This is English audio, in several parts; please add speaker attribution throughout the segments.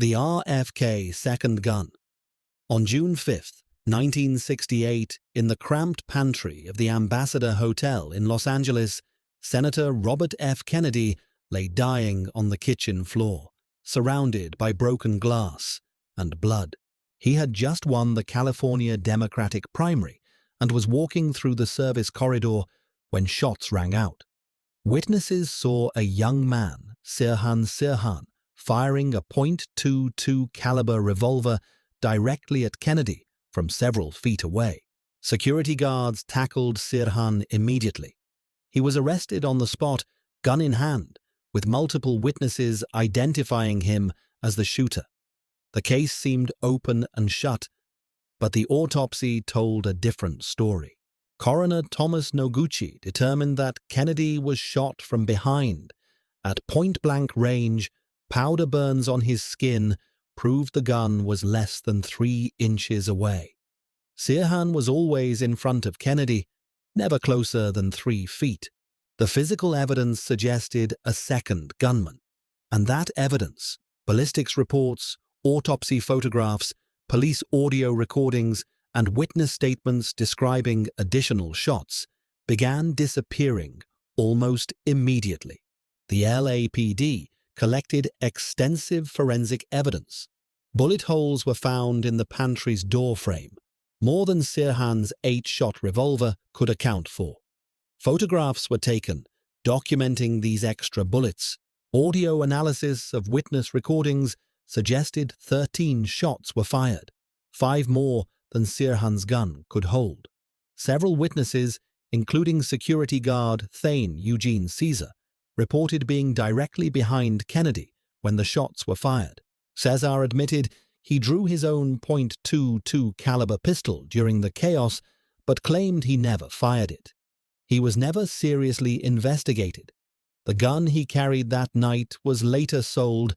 Speaker 1: The RFK second gun. On June 5, 1968, in the cramped pantry of the Ambassador Hotel in Los Angeles, Senator Robert F. Kennedy lay dying on the kitchen floor, surrounded by broken glass and blood. He had just won the California Democratic primary and was walking through the service corridor when shots rang out. Witnesses saw a young man, Sirhan, firing a .22 caliber revolver directly at Kennedy from several feet away. Security guards tackled Sirhan immediately. He was arrested on the spot, gun in hand, with multiple witnesses identifying him as the shooter. The case seemed open and shut, but the autopsy told a different story. Coroner Thomas Noguchi determined that Kennedy was shot from behind. At point-blank range, powder burns on his skin proved the gun was less than 3 inches away. Sirhan was always in front of Kennedy, never closer than 3 feet. The physical evidence suggested a second gunman. And that evidence, ballistics reports, autopsy photographs, police audio recordings, and witness statements describing additional shots, began disappearing almost immediately. The LAPD collected extensive forensic evidence. Bullet holes were found in the pantry's door frame, more than Sirhan's 8-shot revolver could account for. Photographs were taken, documenting these extra bullets. Audio analysis of witness recordings suggested 13 shots were fired, 5 more than Sirhan's gun could hold. Several witnesses, including security guard Thane Eugene Caesar, reported being directly behind Kennedy when the shots were fired. Caesar admitted he drew his own .22 caliber pistol during the chaos, but claimed he never fired it. He was never seriously investigated. The gun he carried that night was later sold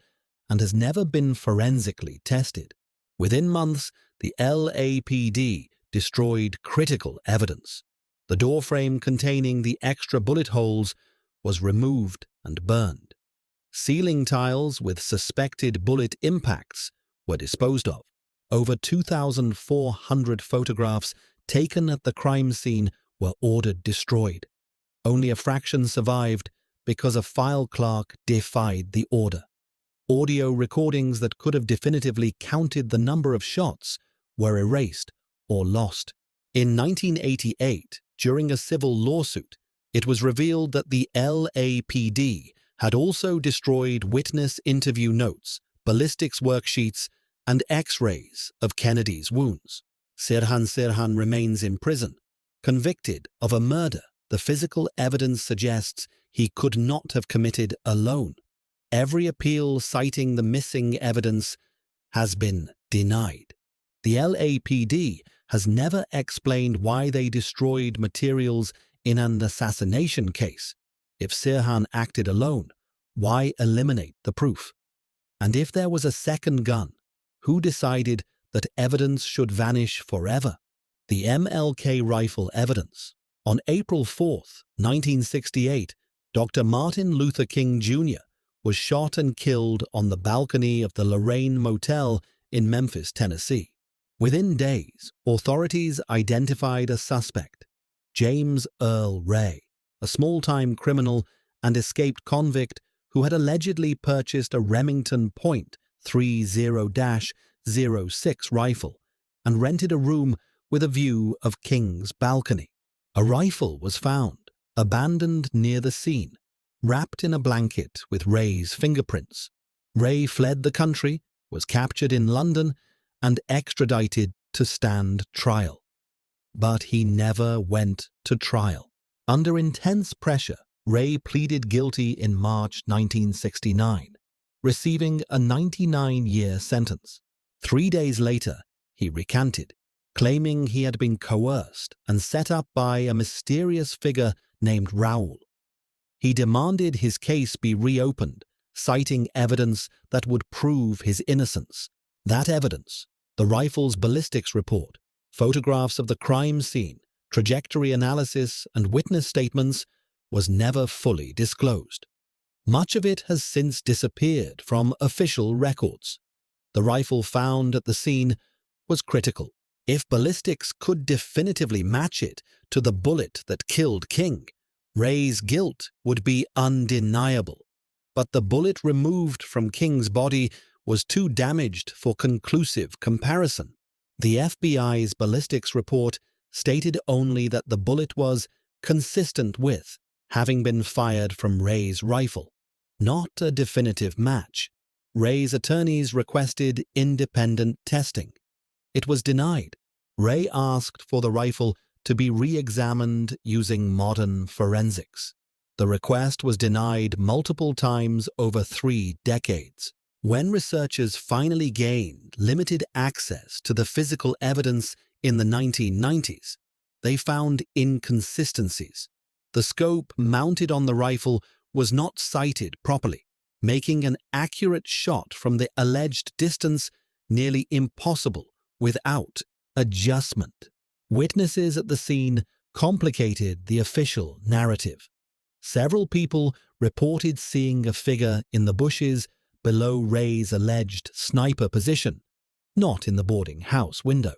Speaker 1: and has never been forensically tested. Within months, the LAPD destroyed critical evidence. The doorframe containing the extra bullet holes was removed and burned. Ceiling tiles with suspected bullet impacts were disposed of. Over 2,400 photographs taken at the crime scene were ordered destroyed. Only a fraction survived because a file clerk defied the order. Audio recordings that could have definitively counted the number of shots were erased or lost. In 1988, during a civil lawsuit, it was revealed that the LAPD had also destroyed witness interview notes, ballistics worksheets, and X-rays of Kennedy's wounds. Sirhan remains in prison. Convicted of a murder, the physical evidence suggests he could not have committed alone. Every appeal citing the missing evidence has been denied. The LAPD has never explained why they destroyed materials in an assassination case. If Sirhan acted alone, why eliminate the proof? And if there was a second gun, who decided that evidence should vanish forever? The MLK rifle evidence. On April 4, 1968, Dr. Martin Luther King Jr. was shot and killed on the balcony of the Lorraine Motel in Memphis, Tennessee. Within days, authorities identified a suspect, James Earl Ray, a small-time criminal and escaped convict who had allegedly purchased a Remington .30-06 rifle and rented a room with a view of King's balcony. A rifle was found, abandoned near the scene, wrapped in a blanket with Ray's fingerprints. Ray fled the country, was captured in London, and extradited to stand trial. But he never went to trial. Under intense pressure, Ray pleaded guilty in March 1969, receiving a 99-year sentence. 3 days later, he recanted, claiming he had been coerced and set up by a mysterious figure named Raoul. He demanded his case be reopened, citing evidence that would prove his innocence. That evidence, the rifle's ballistics report, photographs of the crime scene, trajectory analysis, and witness statements, was never fully disclosed. Much of it has since disappeared from official records. The rifle found at the scene was critical. If ballistics could definitively match it to the bullet that killed King, Ray's guilt would be undeniable. But the bullet removed from King's body was too damaged for conclusive comparison. The FBI's ballistics report stated only that the bullet was consistent with having been fired from Ray's rifle, not a definitive match. Ray's attorneys requested independent testing. It was denied. Ray asked for the rifle to be re-examined using modern forensics. The request was denied multiple times over 3 decades. When researchers finally gained limited access to the physical evidence in the 1990s, they found inconsistencies. The scope mounted on the rifle was not sighted properly, making an accurate shot from the alleged distance nearly impossible without adjustment. Witnesses at the scene complicated the official narrative. Several people reported seeing a figure in the bushes below Ray's alleged sniper position, not in the boarding house window.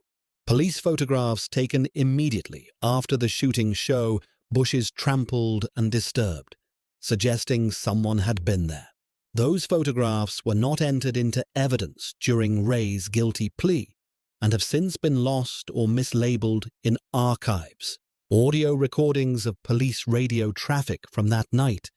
Speaker 1: Police photographs taken immediately after the shooting show bushes trampled and disturbed, suggesting someone had been there. Those photographs were not entered into evidence during Ray's guilty plea and have since been lost or mislabeled in archives. Audio recordings of police radio traffic from that night,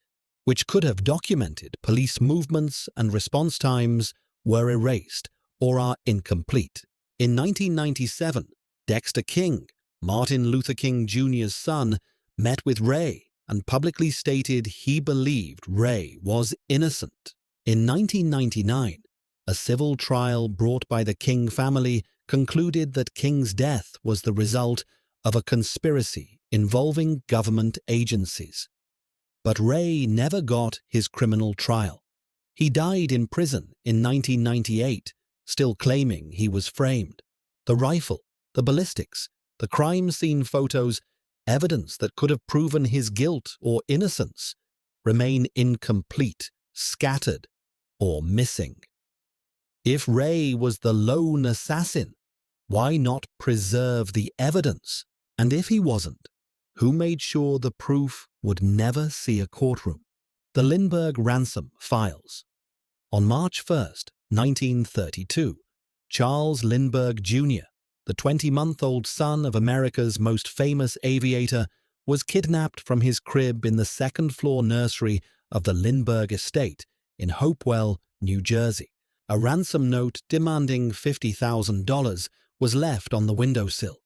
Speaker 1: which could have documented police movements and response times, were erased or are incomplete. In 1997, Dexter King, Martin Luther King Jr.'s son, met with Ray and publicly stated he believed Ray was innocent. In 1999, a civil trial brought by the King family concluded that King's death was the result of a conspiracy involving government agencies. But Ray never got his criminal trial. He died in prison in 1998, still claiming he was framed. The rifle, the ballistics, the crime scene photos, evidence that could have proven his guilt or innocence, remain incomplete, scattered, or missing. If Ray was the lone assassin, why not preserve the evidence? And if he wasn't, who made sure the proof would never see a courtroom? The Lindbergh ransom files. On March 1, 1932, Charles Lindbergh Jr., the 20-month-old son of America's most famous aviator, was kidnapped from his crib in the second-floor nursery of the Lindbergh estate in Hopewell, New Jersey. A ransom note demanding $50,000 was left on the windowsill.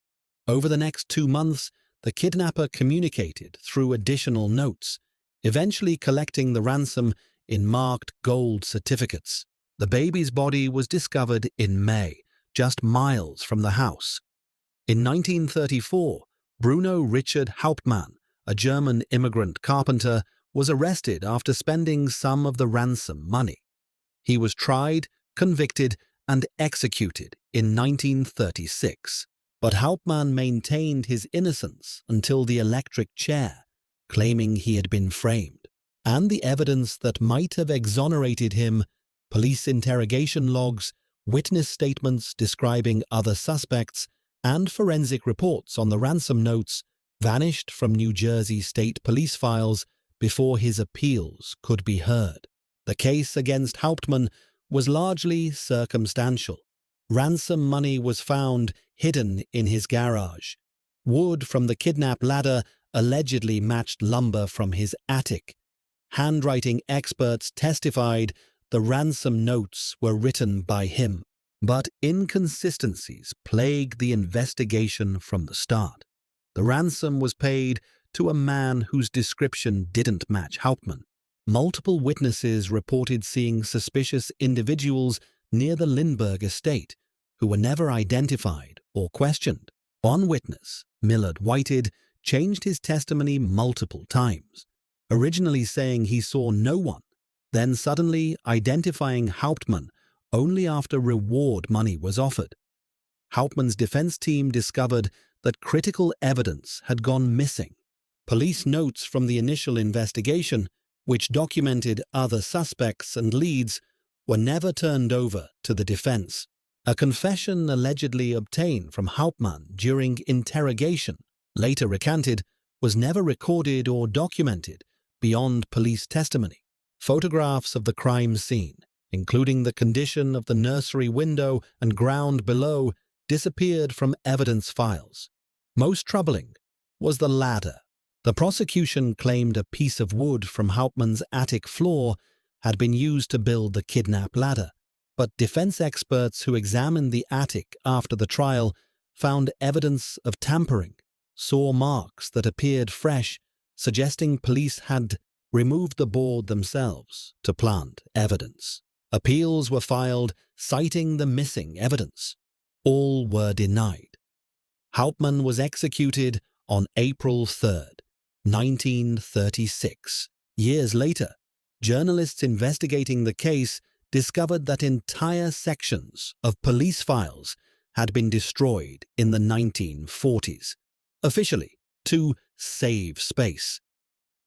Speaker 1: Over the next 2 months, the kidnapper communicated through additional notes, eventually collecting the ransom in marked gold certificates. The baby's body was discovered in May, just miles from the house. In 1934, Bruno Richard Hauptmann, a German immigrant carpenter, was arrested after spending some of the ransom money. He was tried, convicted, and executed in 1936. But Hauptmann maintained his innocence until the electric chair, claiming he had been framed. And the evidence that might have exonerated him, police interrogation logs, witness statements describing other suspects, and forensic reports on the ransom notes, vanished from New Jersey State Police files before his appeals could be heard. The case against Hauptmann was largely circumstantial. Ransom money was found hidden in his garage. Wood from the kidnap ladder allegedly matched lumber from his attic. Handwriting experts testified the ransom notes were written by him. But inconsistencies plagued the investigation from the start. The ransom was paid to a man whose description didn't match Hauptmann. Multiple witnesses reported seeing suspicious individuals near the Lindbergh estate, who were never identified or questioned. One witness, Millard Whited, changed his testimony multiple times, originally saying he saw no one, then suddenly identifying Hauptmann only after reward money was offered. Hauptmann's defense team discovered that critical evidence had gone missing. Police notes from the initial investigation, which documented other suspects and leads, were never turned over to the defense. A confession allegedly obtained from Hauptmann during interrogation, later recanted, was never recorded or documented beyond police testimony. Photographs of the crime scene, including the condition of the nursery window and ground below, disappeared from evidence files. Most troubling was the ladder. The prosecution claimed a piece of wood from Hauptmann's attic floor had been used to build the kidnap ladder, but defense experts who examined the attic after the trial found evidence of tampering, saw marks that appeared fresh, suggesting police had removed the board themselves to plant evidence. Appeals were filed citing the missing evidence. All were denied. Hauptmann was executed on April 3rd, 1936. Years later, journalists investigating the case discovered that entire sections of police files had been destroyed in the 1940s, officially to save space.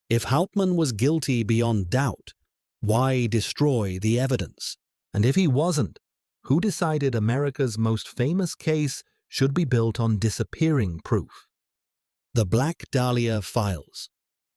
Speaker 1: If Hauptmann was guilty beyond doubt, why destroy the evidence? And if he wasn't, who decided America's most famous case should be built on disappearing proof? The Black Dahlia Files.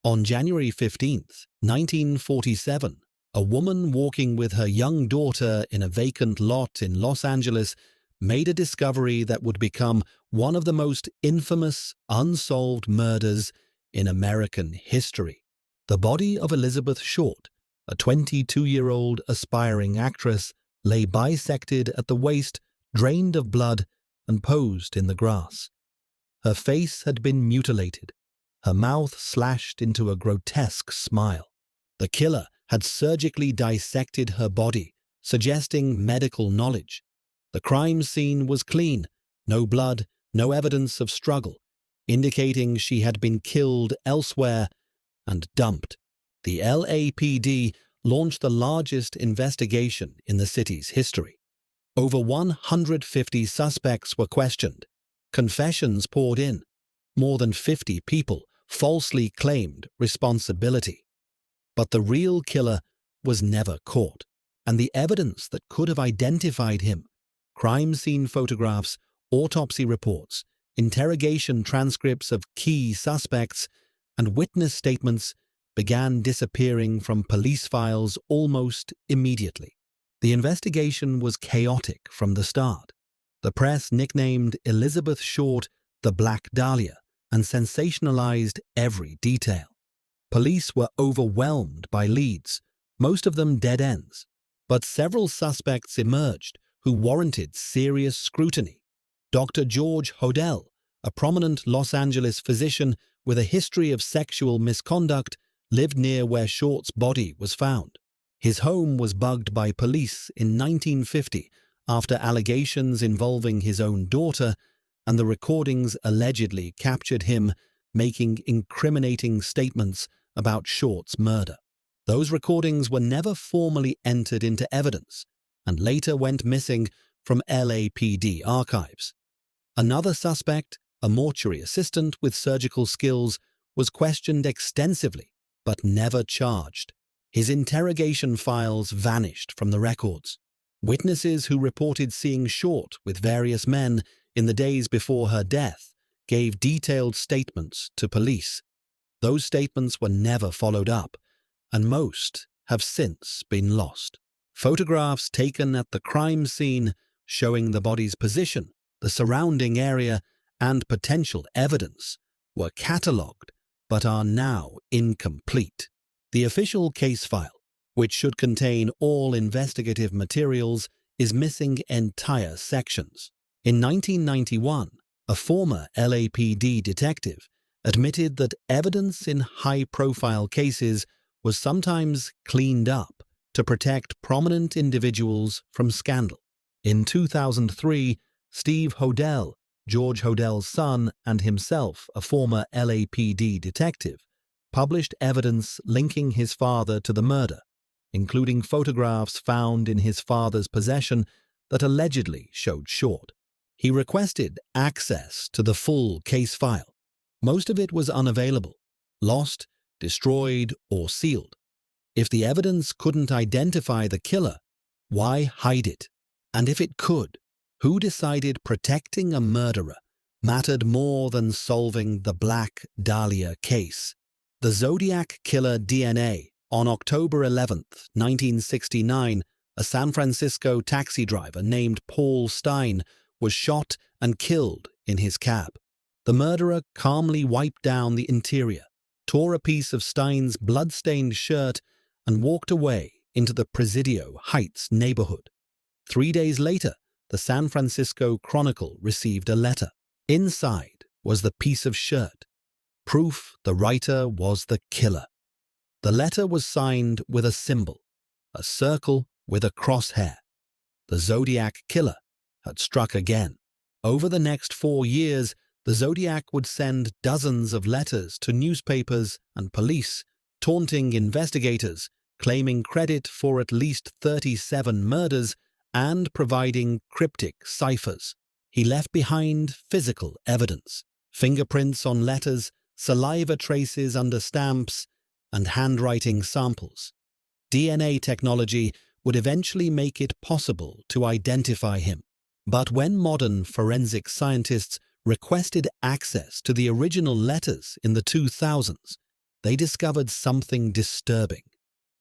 Speaker 1: On January 15, 1947, a woman walking with her young daughter in a vacant lot in Los Angeles made a discovery that would become one of the most infamous unsolved murders in American history. The body of Elizabeth Short, a 22-year-old aspiring actress, lay bisected at the waist, drained of blood, and posed in the grass. Her face had been mutilated, her mouth slashed into a grotesque smile. The killer had surgically dissected her body, suggesting medical knowledge. The crime scene was clean, no blood, no evidence of struggle, indicating she had been killed elsewhere and dumped. The LAPD launched the largest investigation in the city's history. Over 150 suspects were questioned. Confessions poured in. More than 50 people falsely claimed responsibility. But the real killer was never caught, and the evidence that could have identified him, crime scene photographs, autopsy reports, interrogation transcripts of key suspects, and witness statements, began disappearing from police files almost immediately. The investigation was chaotic from the start. The press nicknamed Elizabeth Short the Black Dahlia and sensationalized every detail. Police were overwhelmed by leads, most of them dead ends, but several suspects emerged who warranted serious scrutiny. Dr. George Hodel, a prominent Los Angeles physician with a history of sexual misconduct, lived near where Short's body was found. His home was bugged by police in 1950 after allegations involving his own daughter, and the recordings allegedly captured him making incriminating statements about Short's murder. Those recordings were never formally entered into evidence and later went missing from LAPD archives. Another suspect, a mortuary assistant with surgical skills, was questioned extensively but never charged. His interrogation files vanished from the records. Witnesses who reported seeing Short with various men in the days before her death gave detailed statements to police. Those statements were never followed up, and most have since been lost. Photographs taken at the crime scene showing the body's position, the surrounding area, and potential evidence were catalogued but are now incomplete. The official case file, which should contain all investigative materials, is missing entire sections. In 1991, a former LAPD detective admitted that evidence in high-profile cases was sometimes cleaned up to protect prominent individuals from scandal. In 2003, Steve Hodel, George Hodel's son and himself a former LAPD detective, published evidence linking his father to the murder, including photographs found in his father's possession that allegedly showed Short. He requested access to the full case file. Most of it was unavailable, lost, destroyed, or sealed. If the evidence couldn't identify the killer, Why hide it? And if it could, who decided protecting a murderer mattered more than solving the Black Dahlia case? The Zodiac Killer DNA. On October 11, 1969, a San Francisco taxi driver named Paul Stine was shot and killed in his cab. The murderer calmly wiped down the interior, tore a piece of Stine's blood-stained shirt, and walked away into the Presidio Heights neighborhood. 3 days later, the San Francisco Chronicle received a letter. Inside was the piece of shirt, proof the writer was the killer. The letter was signed with a symbol, a circle with a crosshair. The Zodiac Killer had struck again. Over the next 4 years, the Zodiac would send dozens of letters to newspapers and police, taunting investigators, claiming credit for at least 37 murders, and providing cryptic ciphers. He left behind physical evidence, fingerprints on letters, saliva traces under stamps, and handwriting samples. DNA technology would eventually make it possible to identify him. But when modern forensic scientists requested access to the original letters in the 2000s, they discovered something disturbing.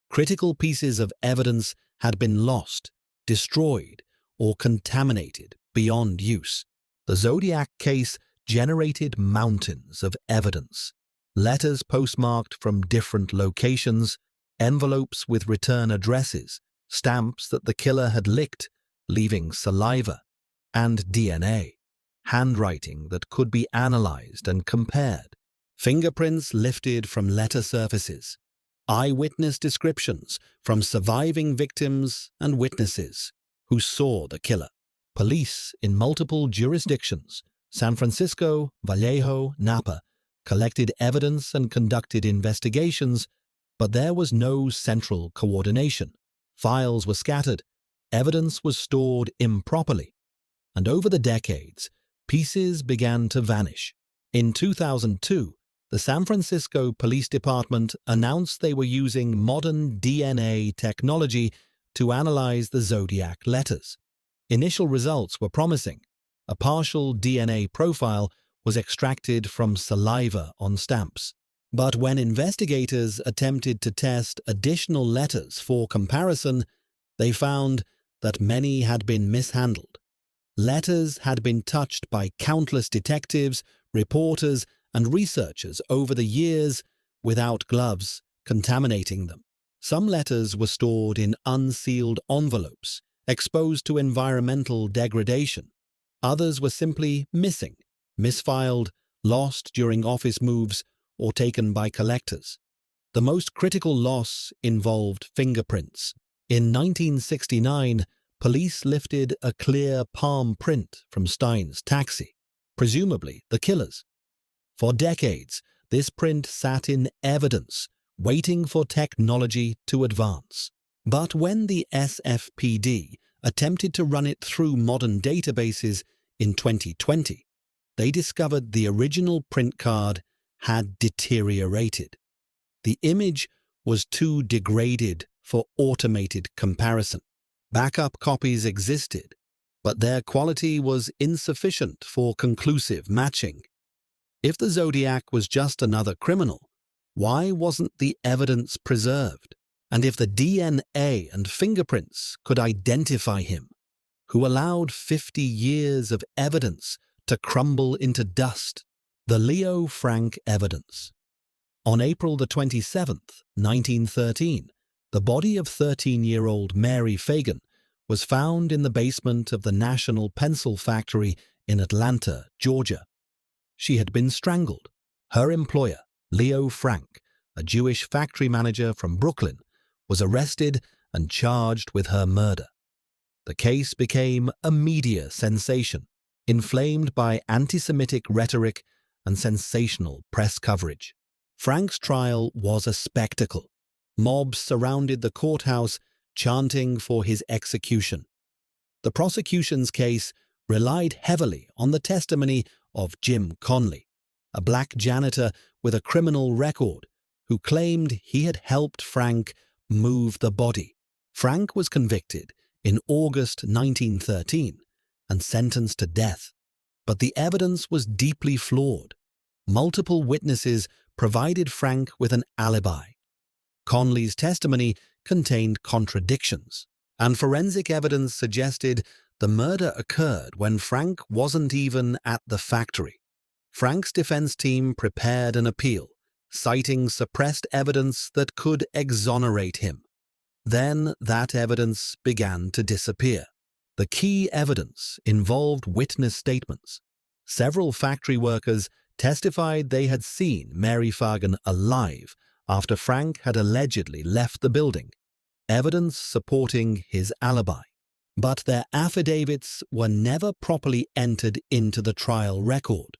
Speaker 1: Critical pieces of evidence had been lost, destroyed, or contaminated beyond use. The Zodiac case generated mountains of evidence. Letters postmarked from different locations, envelopes with return addresses, stamps that the killer had licked, leaving saliva, and DNA, handwriting that could be analyzed and compared, fingerprints lifted from letter surfaces, eyewitness descriptions from surviving victims and witnesses who saw the killer. Police in multiple jurisdictions, San Francisco, Vallejo, Napa, collected evidence and conducted investigations, but there was no central coordination. Files were scattered, evidence was stored improperly, and over the decades, pieces began to vanish. In 2002, the San Francisco Police Department announced they were using modern DNA technology to analyze the Zodiac letters. Initial results were promising. A partial DNA profile was extracted from saliva on stamps. But when investigators attempted to test additional letters for comparison, they found that many had been mishandled. Letters had been touched by countless detectives, reporters, and researchers over the years without gloves, contaminating them. Some letters were stored in unsealed envelopes, exposed to environmental degradation. Others were simply missing, misfiled, lost during office moves, or taken by collectors. The most critical loss involved fingerprints. In 1969, police lifted a clear palm print from Stine's taxi, presumably the killer's. For decades, this print sat in evidence, waiting for technology to advance. But when the SFPD attempted to run it through modern databases in 2020, they discovered the original print card had deteriorated. The image was too degraded for automated comparison. Backup copies existed, but their quality was insufficient for conclusive matching. If the Zodiac was just another criminal, why wasn't the evidence preserved? And if the DNA and fingerprints could identify him, who allowed 50 years of evidence to crumble into dust? The Leo Frank evidence. On April 27, 1913, the body of 13-year-old Mary Fagan was found in the basement of the National Pencil Factory in Atlanta, Georgia. She had been strangled. Her employer, Leo Frank, a Jewish factory manager from Brooklyn, was arrested and charged with her murder. The case became a media sensation, inflamed by anti-Semitic rhetoric and sensational press coverage. Frank's trial was a spectacle. Mobs surrounded the courthouse, chanting for his execution. The prosecution's case relied heavily on the testimony of Jim Conley, a black janitor with a criminal record who claimed he had helped Frank move the body. Frank was convicted in August 1913 and sentenced to death. But the evidence was deeply flawed. Multiple witnesses provided Frank with an alibi. Conley's testimony contained contradictions, and forensic evidence suggested the murder occurred when Frank wasn't even at the factory. Frank's defense team prepared an appeal, citing suppressed evidence that could exonerate him. Then that evidence began to disappear. The key evidence involved witness statements. Several factory workers testified they had seen Mary Fagan alive after Frank had allegedly left the building, evidence supporting his alibi. But their affidavits were never properly entered into the trial record.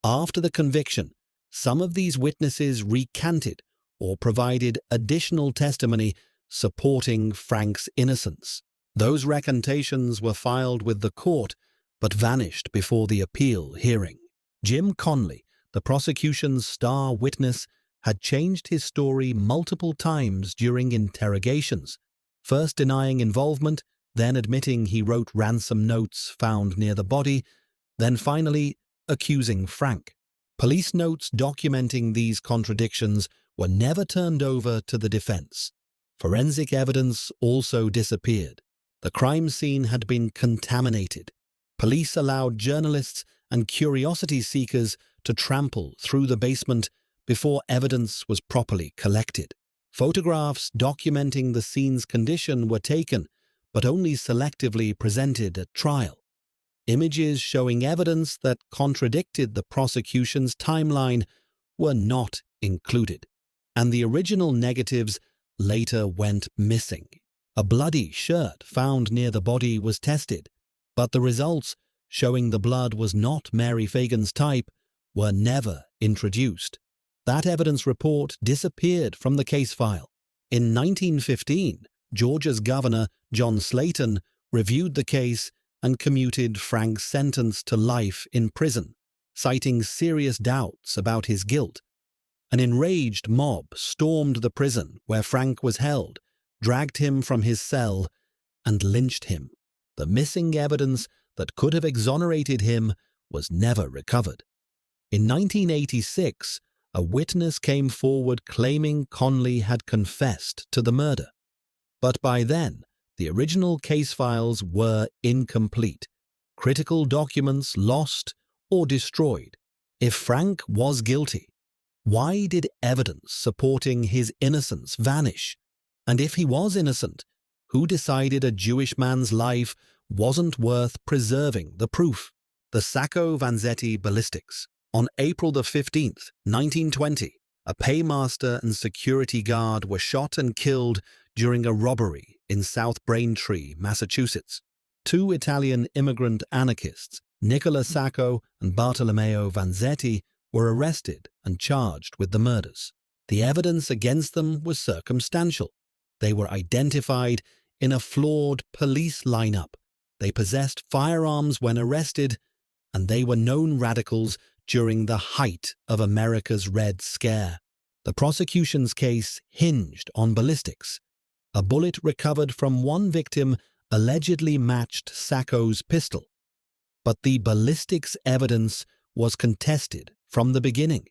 Speaker 1: After the conviction, some of these witnesses recanted or provided additional testimony supporting Frank's innocence. Those recantations were filed with the court but vanished before the appeal hearing. Jim Conley, the prosecution's star witness, had changed his story multiple times during interrogations, first denying involvement, then admitting he wrote ransom notes found near the body, then finally accusing Frank. Police notes documenting these contradictions were never turned over to the defense. Forensic evidence also disappeared. The crime scene had been contaminated. Police allowed journalists and curiosity seekers to trample through the basement before evidence was properly collected. Photographs documenting the scene's condition were taken, but only selectively presented at trial. Images showing evidence that contradicted the prosecution's timeline were not included, and the original negatives later went missing. A bloody shirt found near the body was tested, but the results, showing the blood was not Mary Fagan's type, were never introduced. That evidence report disappeared from the case file. In 1915, Georgia's governor, John Slayton, reviewed the case and commuted Frank's sentence to life in prison, citing serious doubts about his guilt. An enraged mob stormed the prison where Frank was held, dragged him from his cell, and lynched him. The missing evidence that could have exonerated him was never recovered. In 1986, a witness came forward claiming Conley had confessed to the murder. But by then, the original case files were incomplete, critical documents lost or destroyed. If Frank was guilty, why did evidence supporting his innocence vanish? And if he was innocent, who decided a Jewish man's life wasn't worth preserving the proof? The Sacco-Vanzetti ballistics. On April 15, 1920, a paymaster and security guard were shot and killed during a robbery in South Braintree, Massachusetts. Two Italian immigrant anarchists, Nicola Sacco and Bartolomeo Vanzetti, were arrested and charged with the murders. The evidence against them was circumstantial. They were identified in a flawed police lineup. They possessed firearms when arrested, and they were known radicals during the height of America's Red Scare. The prosecution's case hinged on ballistics. A bullet recovered from one victim allegedly matched Sacco's pistol. But the ballistics evidence was contested from the beginning.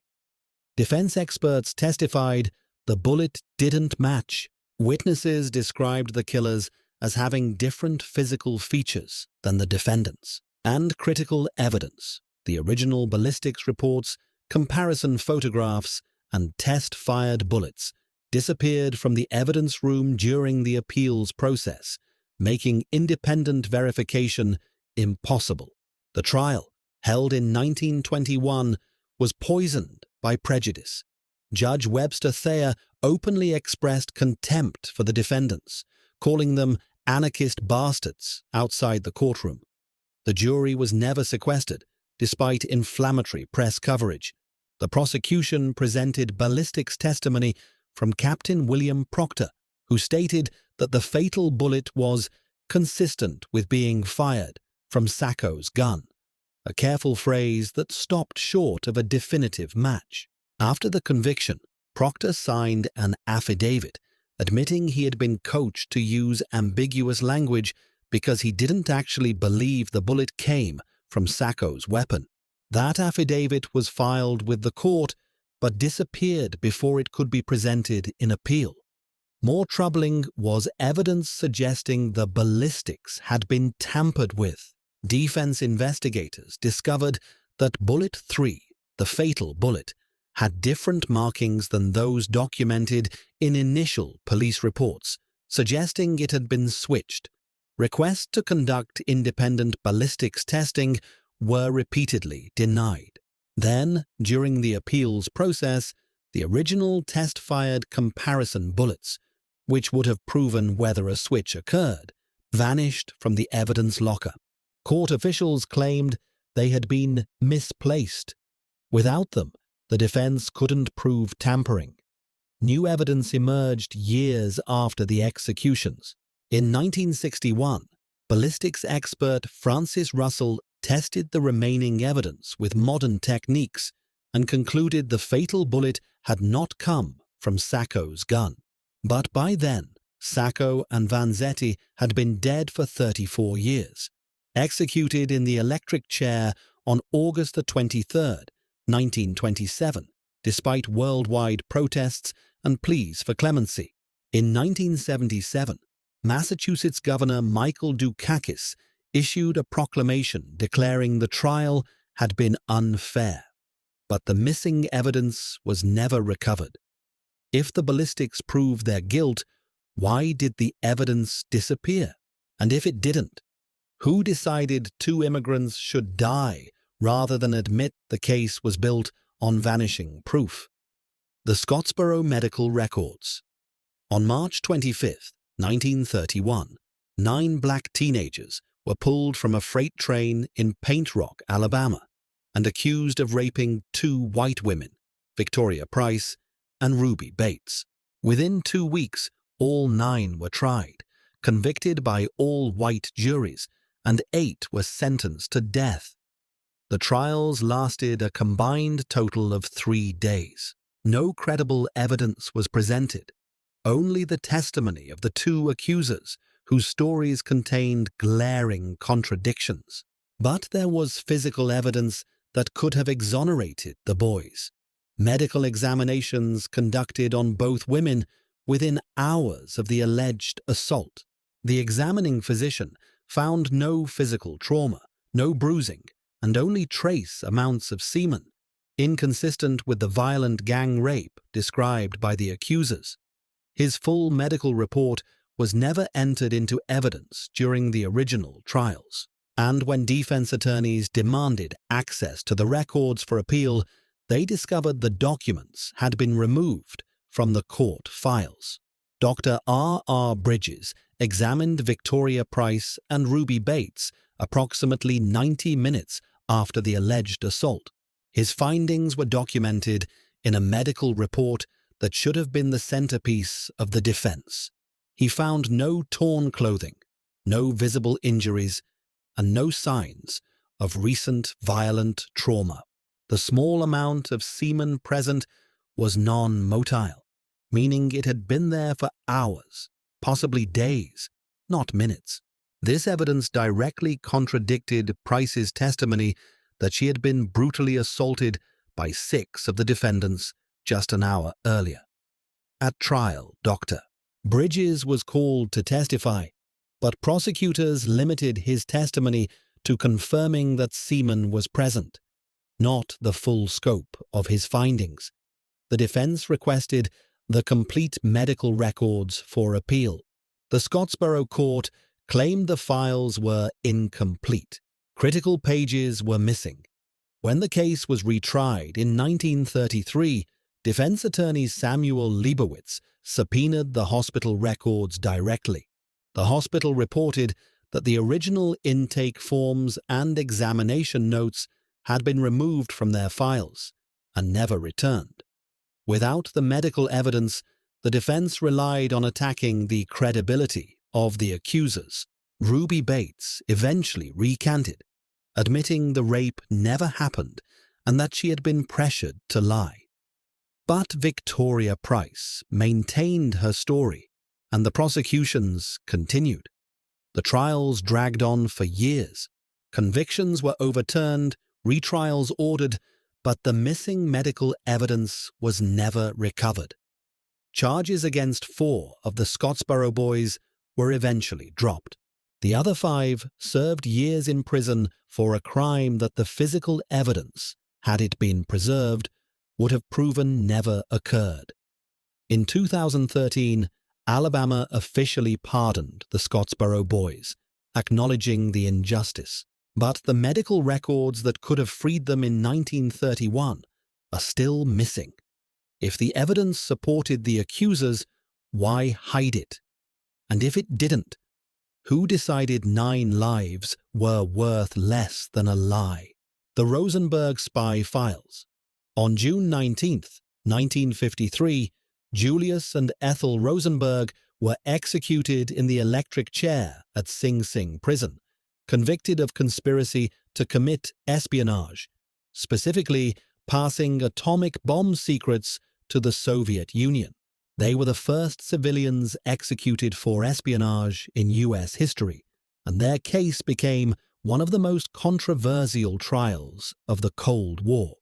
Speaker 1: Defense experts testified the bullet didn't match. Witnesses described the killers as having different physical features than the defendants. And critical evidence, the original ballistics reports, comparison photographs, and test-fired bullets, disappeared from the evidence room during the appeals process, making independent verification impossible. The trial, held in 1921, was poisoned by prejudice. Judge Webster Thayer openly expressed contempt for the defendants, calling them anarchist bastards outside the courtroom. The jury was never sequestered, despite inflammatory press coverage. The prosecution presented ballistics testimony from Captain William Proctor, who stated that the fatal bullet was consistent with being fired from Sacco's gun, a careful phrase that stopped short of a definitive match. After the conviction, Proctor signed an affidavit admitting he had been coached to use ambiguous language because he didn't actually believe the bullet came from Sacco's weapon. That affidavit was filed with the court but disappeared before it could be presented in appeal. More troubling was evidence suggesting the ballistics had been tampered with. Defense investigators discovered that bullet 3, the fatal bullet, had different markings than those documented in initial police reports, suggesting it had been switched. Requests to conduct independent ballistics testing were repeatedly denied. Then, during the appeals process, the original test-fired comparison bullets, which would have proven whether a switch occurred, vanished from the evidence locker. Court officials claimed they had been misplaced. Without them, the defense couldn't prove tampering. New evidence emerged years after the executions. In 1961, ballistics expert Francis Russell tested the remaining evidence with modern techniques and concluded the fatal bullet had not come from Sacco's gun. But by then, Sacco and Vanzetti had been dead for 34 years. Executed in the electric chair on August 23, 1927, despite worldwide protests and pleas for clemency. In 1977, Massachusetts Governor Michael Dukakis issued a proclamation declaring the trial had been unfair. But the missing evidence was never recovered. If the ballistics proved their guilt, why did the evidence disappear? And if it didn't, who decided 2 immigrants should die rather than admit the case was built on vanishing proof? The Scottsboro Medical Records. On March 25, 1931, 9 black teenagers were pulled from a freight train in Paint Rock, Alabama, and accused of raping 2 white women, Victoria Price and Ruby Bates. Within 2 weeks, all 9 were tried, convicted by all-white juries, and 8 were sentenced to death. The trials lasted a combined total of 3 days. No credible evidence was presented, only the testimony of the 2 accusers, whose stories contained glaring contradictions. But there was physical evidence that could have exonerated the boys. Medical examinations conducted on both women within hours of the alleged assault. The examining physician found no physical trauma, no bruising, and only trace amounts of semen, inconsistent with the violent gang rape described by the accusers. His full medical report was never entered into evidence during the original trials, and when defense attorneys demanded access to the records for appeal, they discovered the documents had been removed from the court files. Dr. R. Bridges examined Victoria Price and Ruby Bates approximately 90 minutes after the alleged assault. His findings were documented in a medical report that should have been the centerpiece of the defense. He found no torn clothing, no visible injuries, and no signs of recent violent trauma. The small amount of semen present was non-motile, meaning it had been there for hours, possibly days, not minutes. This evidence directly contradicted Price's testimony that she had been brutally assaulted by 6 of the defendants just an hour earlier. At trial, Dr. Bridges was called to testify, but prosecutors limited his testimony to confirming that semen was present, not the full scope of his findings. The defense requested the complete medical records for appeal. The Scottsboro court claimed the files were incomplete. Critical pages were missing. When the case was retried in 1933, defense attorney Samuel Leibowitz subpoenaed the hospital records directly. The hospital reported that the original intake forms and examination notes had been removed from their files and never returned. Without the medical evidence, the defense relied on attacking the credibility of the accusers. Ruby Bates eventually recanted, admitting the rape never happened and that she had been pressured to lie. But Victoria Price maintained her story, and the prosecutions continued. The trials dragged on for years. Convictions were overturned, retrials ordered, but the missing medical evidence was never recovered. Charges against 4 of the Scottsboro boys were eventually dropped. The other 5 served years in prison for a crime that the physical evidence, had it been preserved, would have proven never occurred. In 2013, Alabama officially pardoned the Scottsboro boys, acknowledging the injustice. But the medical records that could have freed them in 1931 are still missing. If the evidence supported the accusers, why hide it? And if it didn't, who decided 9 lives were worth less than a lie? The Rosenberg Spy Files. On June 19, 1953, Julius and Ethel Rosenberg were executed in the electric chair at Sing Sing prison, convicted of conspiracy to commit espionage, specifically passing atomic bomb secrets to the Soviet Union. They were the first civilians executed for espionage in U.S. history, and their case became one of the most controversial trials of the Cold War.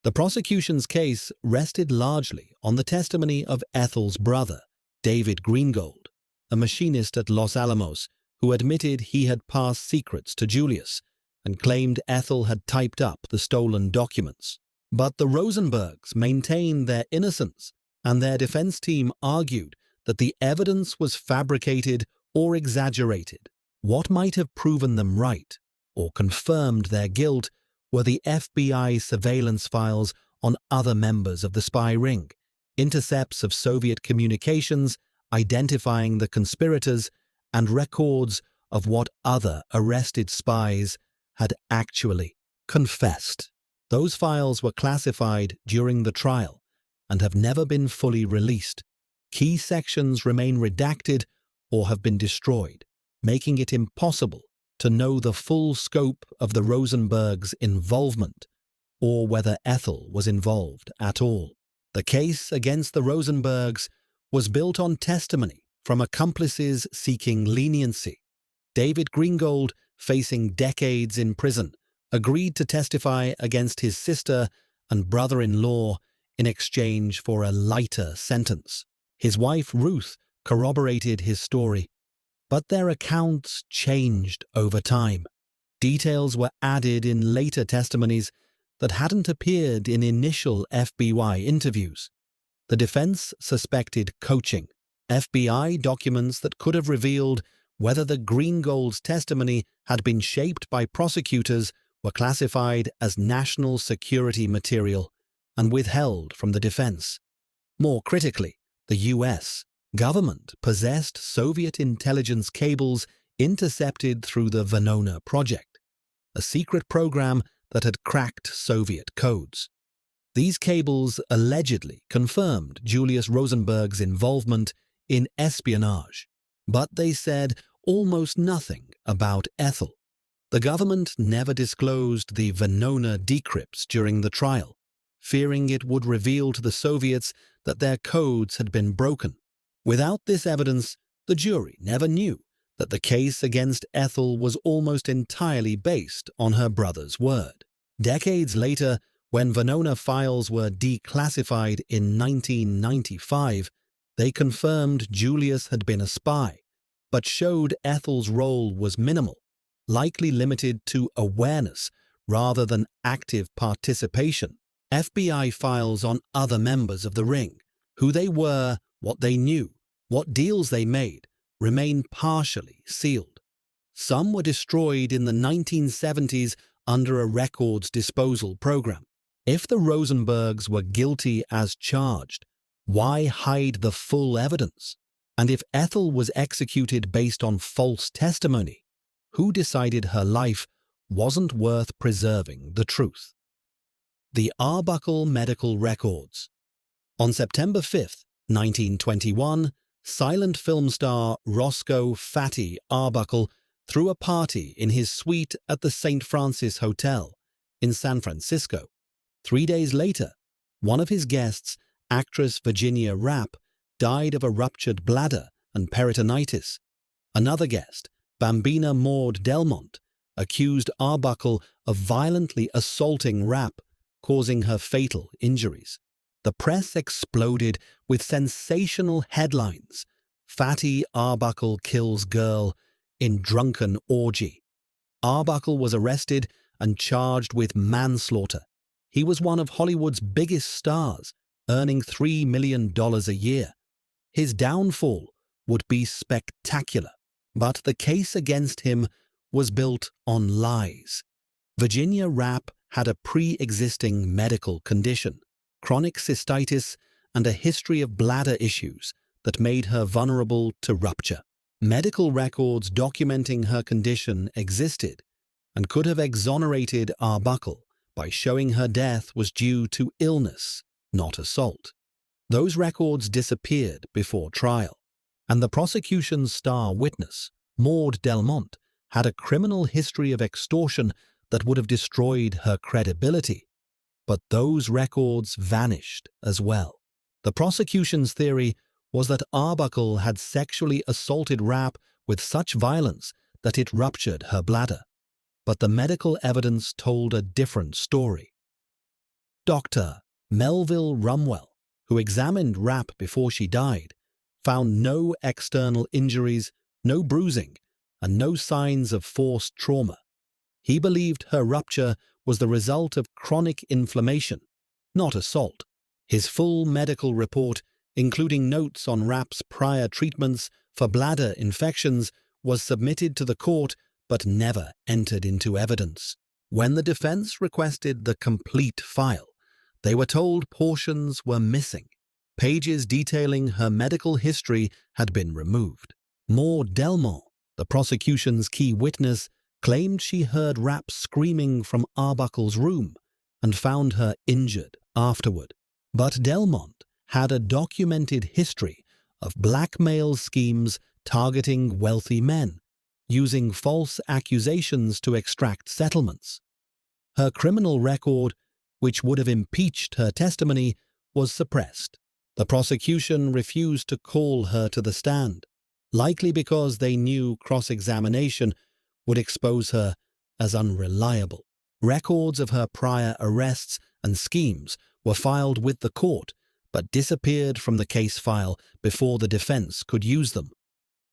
Speaker 1: The prosecution's case rested largely on the testimony of Ethel's brother, David Greengold, a machinist at Los Alamos who admitted he had passed secrets to Julius and claimed Ethel had typed up the stolen documents. But the Rosenbergs maintained their innocence, and their defense team argued that the evidence was fabricated or exaggerated. What might have proven them right or confirmed their guilt were the FBI surveillance files on other members of the spy ring, intercepts of Soviet communications identifying the conspirators, and records of what other arrested spies had actually confessed. Those files were classified during the trial and have never been fully released. Key sections remain redacted or have been destroyed, making it impossible to know the full scope of the Rosenbergs' involvement or whether Ethel was involved at all. The case against the Rosenbergs was built on testimony from accomplices seeking leniency. David Greengold, facing decades in prison, agreed to testify against his sister and brother-in-law in exchange for a lighter sentence. His wife Ruth corroborated his story, but their accounts changed over time. Details were added in later testimonies that hadn't appeared in initial FBI interviews. The defense suspected coaching. FBI documents that could have revealed whether the Greengold's testimony had been shaped by prosecutors were classified as national security material and withheld from the defense. More critically, the U.S. government possessed Soviet intelligence cables intercepted through the Venona Project, a secret program that had cracked Soviet codes. These cables allegedly confirmed Julius Rosenberg's involvement in espionage, but they said almost nothing about Ethel. The government never disclosed the Venona decrypts during the trial, fearing it would reveal to the Soviets that their codes had been broken. Without this evidence, the jury never knew that the case against Ethel was almost entirely based on her brother's word. Decades later, when Venona files were declassified in 1995, they confirmed Julius had been a spy, but showed Ethel's role was minimal, likely limited to awareness rather than active participation. FBI files on other members of the ring, who they were, what they knew, what deals they made, remain partially sealed. Some were destroyed in the 1970s under a records disposal program. If the Rosenbergs were guilty as charged, why hide the full evidence? And if Ethel was executed based on false testimony, who decided her life wasn't worth preserving the truth? The Arbuckle Medical Records. On September 5, 1921, silent film star Roscoe "Fatty" Arbuckle threw a party in his suite at the St. Francis Hotel in San Francisco. 3 days later, one of his guests, actress Virginia Rappe, died of a ruptured bladder and peritonitis. Another guest, Bambina Maud Delmont, accused Arbuckle of violently assaulting Rapp, causing her fatal injuries. The press exploded with sensational headlines. Fatty Arbuckle kills girl in drunken orgy. Arbuckle was arrested and charged with manslaughter. He was one of Hollywood's biggest stars, earning $3 million a year. His downfall would be spectacular, but the case against him was built on lies. Virginia Rapp had a pre-existing medical condition, chronic cystitis, and a history of bladder issues that made her vulnerable to rupture. Medical records documenting her condition existed and could have exonerated Arbuckle by showing her death was due to illness, not assault. Those records disappeared before trial, and the prosecution's star witness, Maud Delmont, had a criminal history of extortion that would have destroyed her credibility. But those records vanished as well. The prosecution's theory was that Arbuckle had sexually assaulted Rapp with such violence that it ruptured her bladder. But the medical evidence told a different story. Dr. Melville Rumwell, who examined Rapp before she died, found no external injuries, no bruising, and no signs of forced trauma. He believed her rupture was the result of chronic inflammation, not assault. His full medical report, including notes on Rapp's prior treatments for bladder infections, was submitted to the court but never entered into evidence. When the defense requested the complete file, they were told portions were missing. Pages detailing her medical history had been removed. Maud Delmont, the prosecution's key witness, claimed she heard Rapp screaming from Arbuckle's room and found her injured afterward. But Delmont had a documented history of blackmail schemes targeting wealthy men, using false accusations to extract settlements. Her criminal record, which would have impeached her testimony, was suppressed. The prosecution refused to call her to the stand, likely because they knew cross-examination would expose her as unreliable. Records of her prior arrests and schemes were filed with the court, but disappeared from the case file before the defense could use them.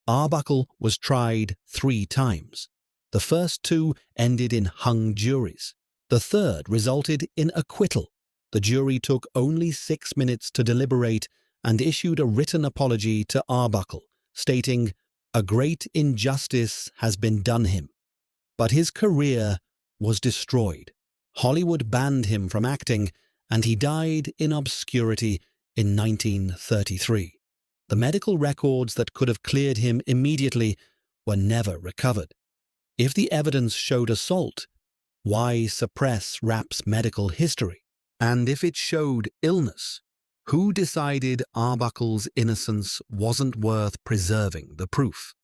Speaker 1: Arbuckle was tried 3 times. The first 2 ended in hung juries. The third resulted in acquittal. The jury took only 6 minutes to deliberate and issued a written apology to Arbuckle, stating, "A great injustice has been done him." But his career was destroyed. Hollywood banned him from acting, and he died in obscurity in 1933. The medical records that could have cleared him immediately were never recovered. If the evidence showed assault, why suppress Rapp's medical history? And if it showed illness, who decided Arbuckle's innocence wasn't worth preserving the proof?